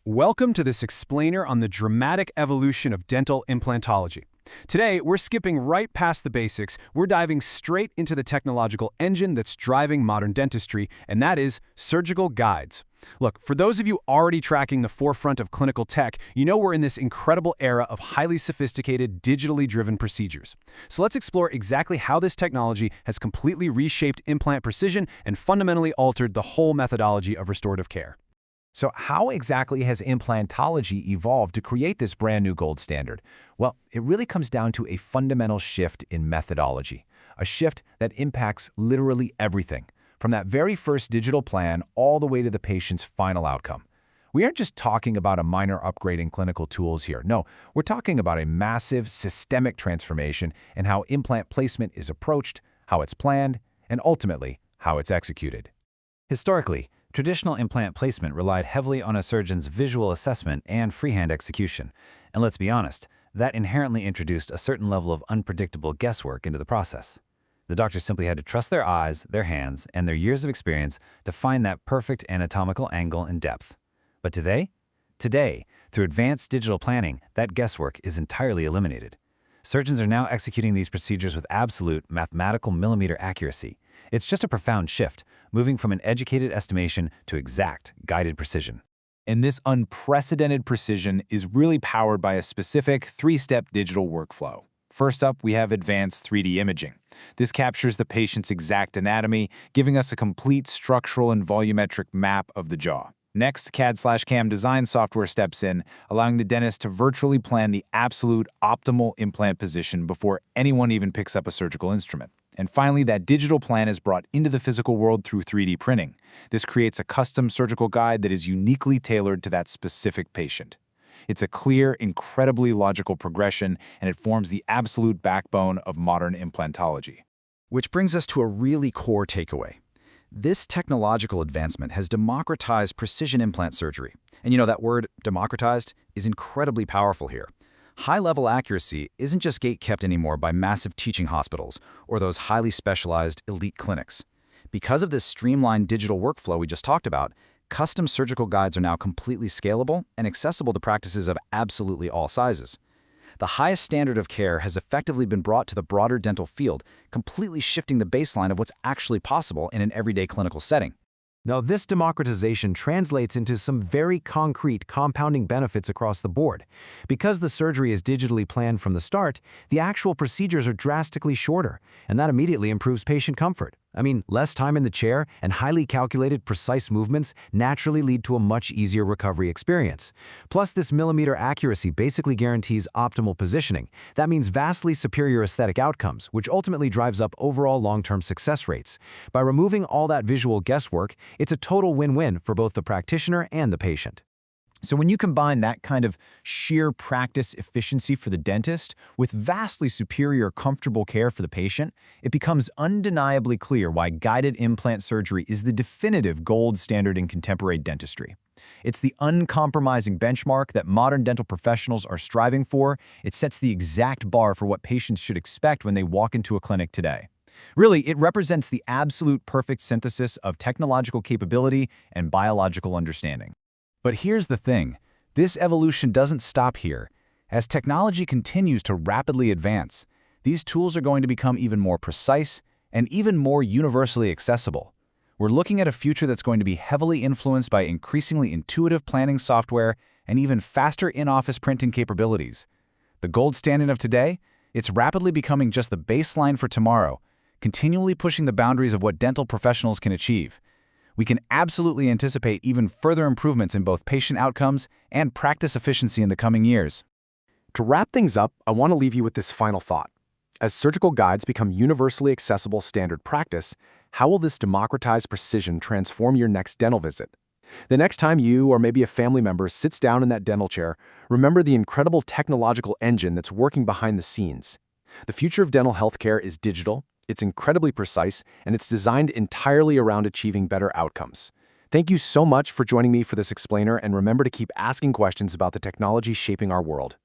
Welcome to this explainer on the dramatic evolution of dental implantology. Today, we're skipping right past the basics. We're diving straight into the technological engine that's driving modern dentistry, and that is surgical guides. Look, for those of you already tracking the forefront of clinical tech, you know we're in this incredible era of highly sophisticated, digitally driven procedures. So let's explore exactly how this technology has completely reshaped implant precision and fundamentally altered the whole methodology of restorative care. So how exactly has implantology evolved to create this brand new gold standard? Well, it really comes down to a fundamental shift in methodology, a shift that impacts literally everything, from that very first digital plan all the way to the patient's final outcome. We aren't just talking about a minor upgrade in clinical tools here. No, we're talking about a massive systemic transformation in how implant placement is approached, how it's planned, and ultimately, how it's executed. Historically, traditional implant placement relied heavily on a surgeon's visual assessment and freehand execution. And let's be honest, that inherently introduced a certain level of unpredictable guesswork into the process. The doctor simply had to trust their eyes, their hands, and their years of experience to find that perfect anatomical angle and depth. But today, through advanced digital planning, that guesswork is entirely eliminated. Surgeons are now executing these procedures with absolute mathematical millimeter accuracy. It's just a profound shift, moving from an educated estimation to exact, guided precision. And this unprecedented precision is really powered by a specific three-step digital workflow. First up, we have advanced 3D imaging. This captures the patient's exact anatomy, giving us a complete structural and volumetric map of the jaw. Next, CAD/CAM design software steps in, allowing the dentist to virtually plan the absolute optimal implant position before anyone even picks up a surgical instrument. And finally, that digital plan is brought into the physical world through 3D printing. This creates a custom surgical guide that is uniquely tailored to that specific patient. It's a clear, incredibly logical progression, and it forms the absolute backbone of modern implantology. Which brings us to a really core takeaway. This technological advancement has democratized precision implant surgery. And you know, that word, democratized, is incredibly powerful here. High-level accuracy isn't just gate-kept anymore by massive teaching hospitals or those highly specialized elite clinics. Because of this streamlined digital workflow we just talked about, custom surgical guides are now completely scalable and accessible to practices of absolutely all sizes. The highest standard of care has effectively been brought to the broader dental field, completely shifting the baseline of what's actually possible in an everyday clinical setting. Now, this democratization translates into some very concrete compounding benefits across the board. Because the surgery is digitally planned from the start, the actual procedures are drastically shorter, and that immediately improves patient comfort. I mean, less time in the chair and highly calculated, precise movements naturally lead to a much easier recovery experience. Plus, this millimeter accuracy basically guarantees optimal positioning. That means vastly superior aesthetic outcomes, which ultimately drives up overall long-term success rates. By removing all that visual guesswork, it's a total win-win for both the practitioner and the patient. So when you combine that kind of sheer practice efficiency for the dentist with vastly superior comfortable care for the patient, it becomes undeniably clear why guided implant surgery is the definitive gold standard in contemporary dentistry. It's the uncompromising benchmark that modern dental professionals are striving for. It sets the exact bar for what patients should expect when they walk into a clinic today. Really, it represents the absolute perfect synthesis of technological capability and biological understanding. But here's the thing, this evolution doesn't stop here. As technology continues to rapidly advance, these tools are going to become even more precise and even more universally accessible. We're looking at a future that's going to be heavily influenced by increasingly intuitive planning software and even faster in-office printing capabilities. The gold standard of today, it's rapidly becoming just the baseline for tomorrow, continually pushing the boundaries of what dental professionals can achieve. We can absolutely anticipate even further improvements in both patient outcomes and practice efficiency in the coming years. To wrap things up, I want to leave you with this final thought. As surgical guides become universally accessible standard practice, how will this democratized precision transform your next dental visit? The next time you or maybe a family member sits down in that dental chair, remember the incredible technological engine that's working behind the scenes. The future of dental healthcare is digital, it's incredibly precise, and it's designed entirely around achieving better outcomes. Thank you so much for joining me for this explainer, and remember to keep asking questions about the technology shaping our world.